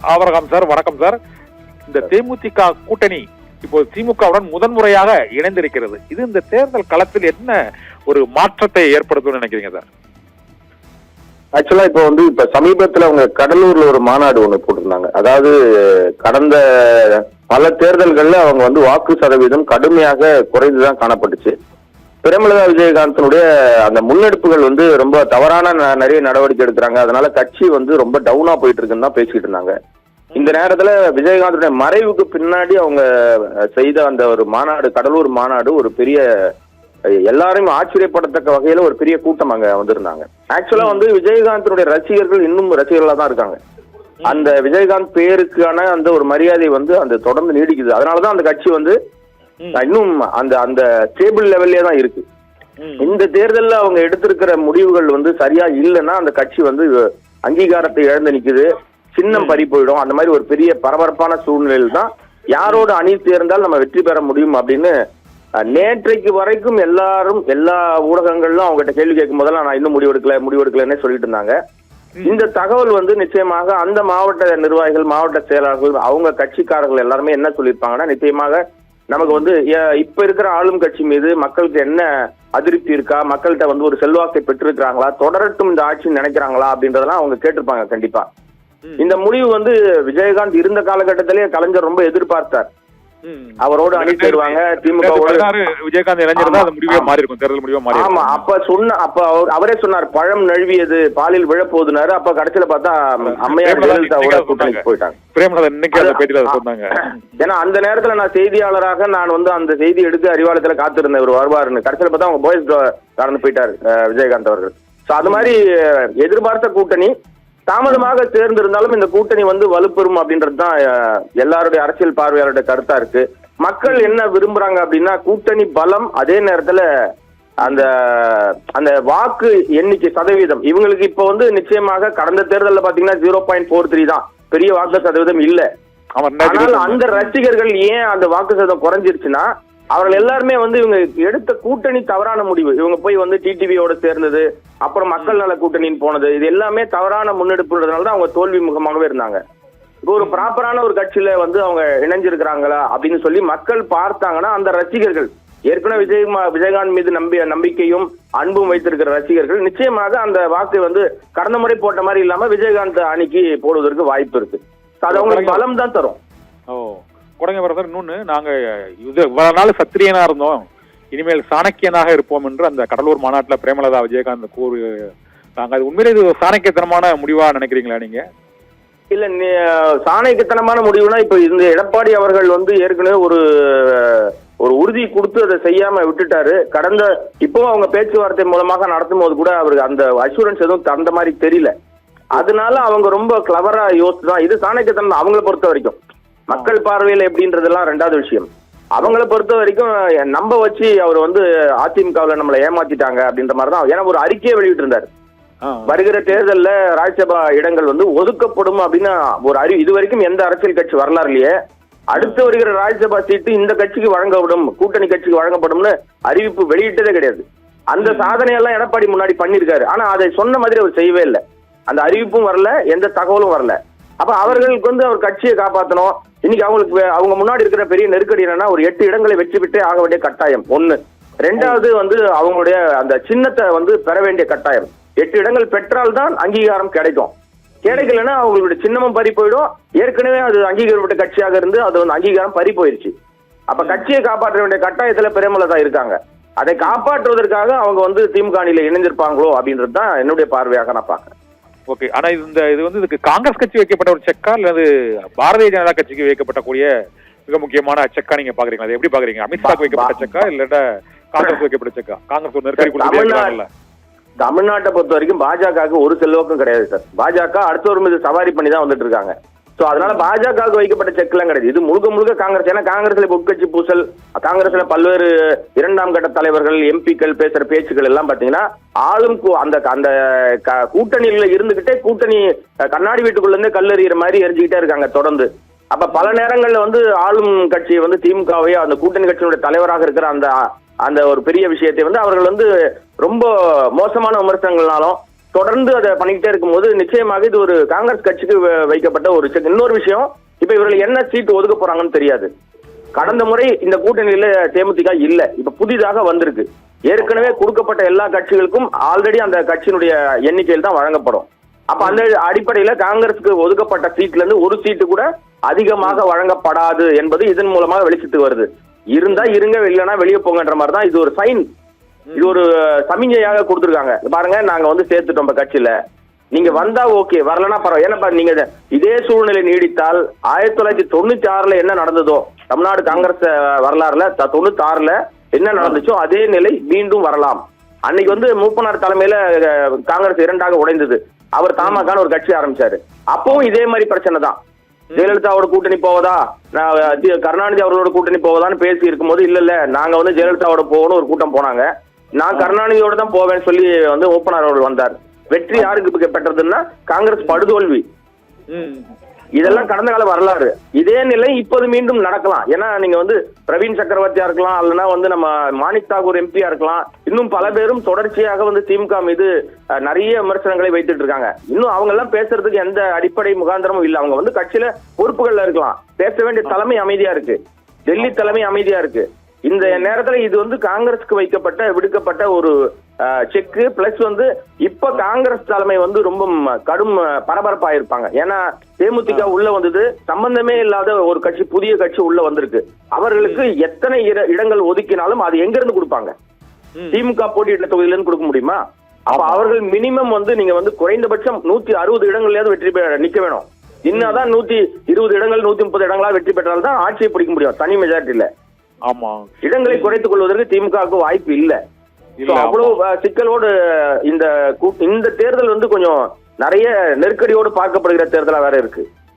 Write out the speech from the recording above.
ஆவரகம் sir, வணக்கம் sir. இந்த தேமுதிக கூட்டணி இப்போ திமுகவுடன் முதன்முறையாக இணைந்திருக்கிறது. இது இந்த தேர்தல் களத்தில் என்ன ஒரு மாற்றத்தை ஏற்படுத்தும் நினைக்கிறீங்க சார்? ஆக்சுவலா இப்ப சமீபத்துல அவங்க கடலூர்ல ஒரு மாநாடு ஒண்ணு போட்டிருந்தாங்க. அதாவது கடந்த பல தேர்தல்கள்ல அவங்க வாக்கு சதவீதம் கடுமையாக குறைந்துதான் காணப்பட்டுச்சு. பிரேமலதா விஜயகாந்தனுடைய அந்த முன்னெடுப்புகள் ரொம்ப தவறான நிறைய நடவடிக்கை எடுக்கிறாங்க, அதனால கட்சி ரொம்ப டவுனா போயிட்டு இருக்குன்னு தான் பேசிட்டு இருந்தாங்க. இந்த நேரத்துல விஜயகாந்தனுடைய மறைவுக்கு பின்னாடி அவங்க செய்த அந்த ஒரு மாநாடு, கடலூர் மாநாடு, ஒரு பெரிய எல்லாரையும் ஆச்சரியப்படத்தக்க வகையில ஒரு பெரிய கூட்டம் அங்க வந்திருந்தாங்க. ஆக்சுவலா விஜயகாந்தனுடைய ரசிகர்கள் இன்னும் ரசிகர்களா தான் இருக்காங்க. அந்த விஜயகாந்த் பேருக்கான அந்த ஒரு மரியாதை அந்த தொடர்ந்து நீடிக்குது. அதனாலதான் அந்த கட்சி இன்னும் அந்த அந்த ஸ்டேபிள் லெவல்லே தான் இருக்கு. இந்த தேர்தலில் அவங்க எடுத்திருக்கிற முடிவுகள் சரியா இல்லைன்னா அந்த கட்சி அங்கீகாரத்தை இழந்து நிக்குது, சின்னம் பறி போயிடும். அந்த மாதிரி ஒரு பெரிய பரபரப்பான சூழ்நிலையில் தான் யாரோட அணி சேர்ந்தால் நம்ம வெற்றி பெற முடியும் அப்படின்னு நேற்றைக்கு வரைக்கும் எல்லாரும் எல்லா ஊடகங்களும் அவங்ககிட்ட கேள்வி கேட்கும் போதெல்லாம் நான் இன்னும் முடிவெடுக்கலன்னு சொல்லிட்டு இருந்தாங்க. இந்த தகவல் நிச்சயமாக அந்த மாவட்ட நிர்வாகிகள், மாவட்ட செயலாளர்கள், அவங்க கட்சிக்காரர்கள் எல்லாருமே என்ன சொல்லியிருப்பாங்கன்னா, நிச்சயமாக நமக்கு இப்ப இருக்கிற ஆளும் கட்சி மீது மக்களுக்கு என்ன அதிருப்தி இருக்கா, மக்கள்கிட்ட ஒரு செல்வாக்கை பெற்றிருக்கிறாங்களா, தொடரட்டும் இந்த ஆட்சி நினைக்கிறாங்களா அப்படின்றதெல்லாம் அவங்க கேட்டிருப்பாங்க கண்டிப்பா. இந்த முடிவு விஜயகாந்த் இருந்த காலகட்டத்திலேயே கலைஞர் ரொம்ப எதிர்பார்த்தார். அவரோடு அணி சேருவாங்க திமுக. விஜயகாந்த் இளைஞர் அந்த முடிவே மாறி இருக்கும், தேர்தல் முடிவே மாறி. ஆமா, அப்ப அவரே சொன்னார் பழம் நழுவியது பாலில் விழப்போகுதுனாரு. அப்ப கடைசியில பார்த்தா அம்மையார் ஜெயலலிதாவோட கூட்டணிக்கு போயிட்டாங்க. ஏன்னா அந்த நேரத்துல நான் செய்தியாளராக நான் அந்த செய்தி எடுத்து அறிவாலயத்துல காத்திருந்தேன் இவர் வருவாருன்னு. கடைசியில பார்த்தா அவங்க பாய்ஸ் கடந்து போயிட்டாரு விஜயகாந்த் அவர்கள். அது மாதிரி எதிர்பார்த்த கூட்டணி தாமதமாக தேர்ந்திருந்தாலும் இந்த கூட்டணி வலுப்பெறும் அப்படின்றதுதான் எல்லாருடைய அரசியல் பார்வையாளருடைய கருத்தா இருக்கு. மக்கள் என்ன விரும்புறாங்க அப்படின்னா கூட்டணி பலம், அதே நேரத்துல அந்த அந்த வாக்கு எண்ணிக்கை சதவீதம் இவங்களுக்கு இப்ப நிச்சயமாக கடந்த தேர்தலில் பாத்தீங்கன்னா 0.43 தான், பெரிய வாக்கு சதவீதம் இல்ல. ஆனால் அந்த ரசிகர்கள் ஏன் அந்த வாக்கு சதவீதம் குறைஞ்சிருச்சுன்னா அவர்கள் எல்லாருமே இவங்க எடுத்த கூட்டணி தவறான முடிவு. இவங்க போய் டிடிவியோட சேர்ந்தது, அப்புறம் மக்கள் நல கூட்டணின்னு போனது, இது எல்லாமே தவறான முன்னெடுப்புன்றதுனாலதான் அவங்க தோல்வி முகமாகவே இருந்தாங்க. இப்போ ஒரு ப்ராப்பரான ஒரு கட்சியில அவங்க இணைஞ்சிருக்கிறாங்களா அப்படின்னு சொல்லி மக்கள் பார்த்தாங்கன்னா அந்த ரசிகர்கள் ஏற்கனவே விஜயகாந்த் மீது நம்பிக்கையும் அன்பும் வைத்திருக்கிற ரசிகர்கள் நிச்சயமாக அந்த வாக்கு கடந்த முறை போட்ட மாதிரி இல்லாம விஜயகாந்த் அணிக்கு போடுவதற்கு வாய்ப்பு இருக்கு. அது அவங்களுக்கு பலம் தான் தரும். குடங்க வரதர் இன்னொன்னு, நாங்க இவ்வளவு நாள் சத்திரியனா இருந்தோம், இனிமேல் சாணக்கியனாக இருப்போம் என்று அந்த கடலூர் மாநாட்டில் பிரேமலதா விஜயகாந்த் நாங்க அது உண்மையிலே இது சாணக்கியத்தனமான முடிவா நினைக்கிறீங்களா நீங்க? இல்ல, சாணக்கியத்தனமான முடிவுனா இப்ப இந்த எடப்பாடி அவர்கள் ஏற்கனவே ஒரு உறுதி கொடுத்து அதை செய்யாம விட்டுட்டாரு. இப்போ அவங்க பேச்சுவார்த்தை மூலமாக நடத்தும் போது கூட அவருக்கு அந்த அஷூரன்ஸ் எதுவும் தந்த மாதிரி தெரியல. அதனால அவங்க ரொம்ப கிளவரா யோசிச்சுதான். இது சாணக்கியத்தனம் அவங்களை பொறுத்த வரைக்கும். மக்கள் பார்வையில் எப்படின்றதெல்லாம் ரெண்டாவது விஷயம். அவங்கள பொறுத்த வரைக்கும் நம்ப வச்சு அவர் அதிமுகவில் நம்மளை ஏமாத்திட்டாங்க அப்படின்ற மாதிரிதான். ஏன்னா ஒரு அறிக்கையை வெளியிட்டு இருந்தார், வருகிற தேர்தலில் ராஜ்யசபா இடங்கள் ஒதுக்கப்படும் அப்படின்னு ஒரு இது வரைக்கும் எந்த அரசியல் கட்சி வரலாறுலயே அடுத்து வருகிற ராஜ்யசபா சீட்டு இந்த கட்சிக்கு வழங்கப்படும், கூட்டணி கட்சிக்கு வழங்கப்படும்னு அறிவிப்பு வெளியிட்டதே கிடையாது. அந்த சாதனையெல்லாம் எடப்பாடி முன்னாடி பண்ணிருக்காரு. ஆனா அதை சொன்ன மாதிரி அவர் செய்யவே இல்லை. அந்த அறிவிப்பும் வரல, எந்த தகவலும் வரல. அப்ப அவர்களுக்கு அவர் கட்சியை காப்பாற்றணும். இன்னைக்கு அவங்க முன்னாடி இருக்கிற பெரிய நெருக்கடி என்னன்னா, ஒரு 8 இடங்களை வெற்றி பெற்றே ஆக வேண்டிய கட்டாயம் ஒண்ணு. ரெண்டாவது அவங்களுடைய அந்த சின்னத்தை பெற வேண்டிய கட்டாயம். 8 இடங்கள் பெற்றால்தான் அங்கீகாரம் கிடைக்கும். கிடைக்கலன்னா அவங்களுடைய சின்னமும் பறி போயிடும். ஏற்கனவே அது அங்கீகரிக்கப்பட்ட கட்சியாக இருந்து அது அங்கீகாரம் பறி போயிருச்சு. அப்ப கட்சியை காப்பாற்ற வேண்டிய கட்டாயத்துல பிரேமலதா இருக்காங்க. அதை காப்பாற்றுவதற்காக அவங்க திமுக அணியில இணைஞ்சிருப்பாங்களோ அப்படின்றது தான் என்னுடைய பார்வையாக நான் பாக்குறேன். ஓகே, ஆனா இதுக்கு காங்கிரஸ் கட்சி வைக்கப்பட்ட ஒரு செக்கா இல்ல பாரதிய ஜனதா கட்சிக்கு வைக்கப்பட்டக்கூடிய மிக முக்கியமான செக்கா நீங்க பாக்குறீங்களா? அதை எப்படி பாக்குறீங்க? அமித்ஷாக்கு வைக்கப்பட்ட செக்கா இல்ல காங்கிரஸ் வைக்கப்பட்ட செக்கா? காங்கிரஸ் ஒரு நெருக்கடி. தமிழ்நாட்டை பொறுத்த வரைக்கும் பாஜகவுக்கு ஒரு செல்வாக்கும் கிடையாது சார். பாஜக அடுத்தவர் மீது சவாரி பண்ணி தான் வந்துட்டு இருக்காங்க. சோ அதனால பாஜகவுக்கு வைக்கப்பட்ட செக் எல்லாம் கிடையாது. இது முழுக்க காங்கிரஸ். ஏன்னா காங்கிரஸ்ல உட்கட்சி பூசல், காங்கிரஸ்ல பல்வேறு 2ஆம் கட்ட தலைவர்கள், எம்பிக்கள் பேசுற பேச்சுக்கள் எல்லாம் பாத்தீங்கன்னா ஆளும் அந்த அந்த கூட்டணியில இருந்துகிட்டே கூட்டணி கண்ணாடி வீட்டுக்குள்ள இருந்து கல்லெறிகிற மாதிரி எரிஞ்சுக்கிட்டே இருக்காங்க தொடர்ந்து. அப்ப பல நேரங்கள்ல ஆளும் கட்சியை திமுகவை அந்த கூட்டணி கட்சியினுடைய தலைவராக இருக்கிற அந்த அந்த ஒரு பெரிய விஷயத்தை அவர்கள் ரொம்ப மோசமான விமர்சனங்கள்னாலும் தொடர்ந்து அதை பண்ணிக்கிட்டே இருக்கும்போது நிச்சயமாக இது ஒரு காங்கிரஸ் கட்சிக்கு வைக்கப்பட்ட ஒரு செக். இன்னொரு விஷயம், இப்ப இவர்கள் என்ன சீட்டு ஒதுக்க போறாங்கன்னு தெரியாது. கடந்த முறை இந்த கூட்டணியில தேமுதிக இல்ல, இப்ப புதிதாக வந்திருக்கு. ஏற்கனவே கொடுக்கப்பட்ட எல்லா கட்சிகளுக்கும் ஆல்ரெடி அந்த கட்சியினுடைய எண்ணிக்கையில் தான் வழங்கப்படும். அப்ப அந்த அடிப்படையில காங்கிரஸுக்கு ஒதுக்கப்பட்ட சீட்ல இருந்து ஒரு சீட்டு கூட அதிகமாக வழங்கப்படாது என்பது இதன் மூலமாக வெளிச்சத்துக்கு வருது. இருந்தா இருங்க, இல்லைன்னா வெளியே போங்கன்ற மாதிரி தான் இது ஒரு சைன், இது ஒரு சமிஞ்சையாக கொடுத்துருக்காங்க. பாருங்க, நாங்க வந்து சேர்த்துட்டோம் நம்ம கட்சியில, நீங்க வந்தா ஓகே, வரலன்னா பரவாயில்ல. ஏன்னா நீங்க இதே சூழ்நிலை நீடித்தால் 1996 என்ன நடந்ததோ தமிழ்நாடு காங்கிரஸ் வரலாறுல 96 என்ன நடந்துச்சோ அதே நிலை மீண்டும் வரலாம். அன்னைக்கு வந்து மூப்பனார் தலைமையில காங்கிரஸ் 2ஆக உடைந்தது. அவர் தமாகான ஒரு கட்சி ஆரம்பிச்சாரு. அப்பவும் இதே மாதிரி பிரச்சனை தான். ஜெயலலிதாவோட கூட்டணி போவதா, கருணாநிதி அவர்களோட கூட்டணி போவதான்னு பேசி இருக்கும்போது இல்ல நாங்க வந்து ஜெயலலிதாவோட போகணும் ஒரு கூட்டம் போனாங்க. நான் கருணாநிதியோட தான் போவேன்னு சொல்லி வந்து மூப்பனார் அவர்கள் வந்தார். வெற்றி யாருக்கு பெற்றதுன்னா காங்கிரஸ் படுதோல்வி. இதெல்லாம் கடந்த கால வரலாறு. இதே நிலை இப்போது மீண்டும் நடக்கலாம். ஏன்னா நீங்க வந்து பிரவீன் சக்கரவர்த்தியா இருக்கலாம், அல்லனா வந்து நம்ம மாணிக் தாகூர் எம்பியா இருக்கலாம், இன்னும் பல பேரும் தொடர்ச்சியாக வந்து திமுக மீது நிறைய விமர்சனங்களை வைத்துட்டு இருக்காங்க. இன்னும் அவங்க எல்லாம் பேசுறதுக்கு எந்த அடிப்படை முகாந்திரமும் இல்லை. அவங்க வந்து கட்சியில பொறுப்புகள்ல இருக்கலாம், பேச வேண்டிய தலைமை அமைதியா இருக்கு, டெல்லி தலைமை அமைதியா இருக்கு. இந்த நேரத்துல இது வந்து காங்கிரஸ்க்கு விடுக்கப்பட்ட ஒரு செக்கு. பிளஸ் வந்து இப்ப காங்கிரஸ் தலைமை வந்து ரொம்ப கடும் பரபரப்பா இருப்பாங்க. ஏன்னா தேமுதிக உள்ள வந்தது சம்பந்தமே இல்லாத ஒரு கட்சி, புதிய கட்சி உள்ள வந்திருக்கு. அவர்களுக்கு எத்தனை இடங்கள் ஒதுக்கினாலும் அது எங்க இருந்து கொடுப்பாங்க? திமுக போட்டியிட்ட தொகுதியில இருந்து கொடுக்க முடியுமா? அப்ப அவர்கள் மினிமம் வந்து நீங்க வந்து குறைந்தபட்சம் 160 இடங்கள்லயாவது வெற்றி நிக்க வேணும். இன்னதான் 120 இடங்கள் 130 இடங்களா வெற்றி பெற்றால்தான் ஆட்சியை பிடிக்க முடியும் தனி மெஜாரிட்டியில. ஆமா, இடங்களை குறைத்துக் கொள்வதற்கு திமுகவுக்கு வாய்ப்பு இல்ல. அவ்வளவு சிக்கலோடு இந்த தேர்தல் வந்து கொஞ்சம் நிறைய நெருக்கடியோடு பார்க்கப்படுகிற தேர்தலா வேற இருக்கு.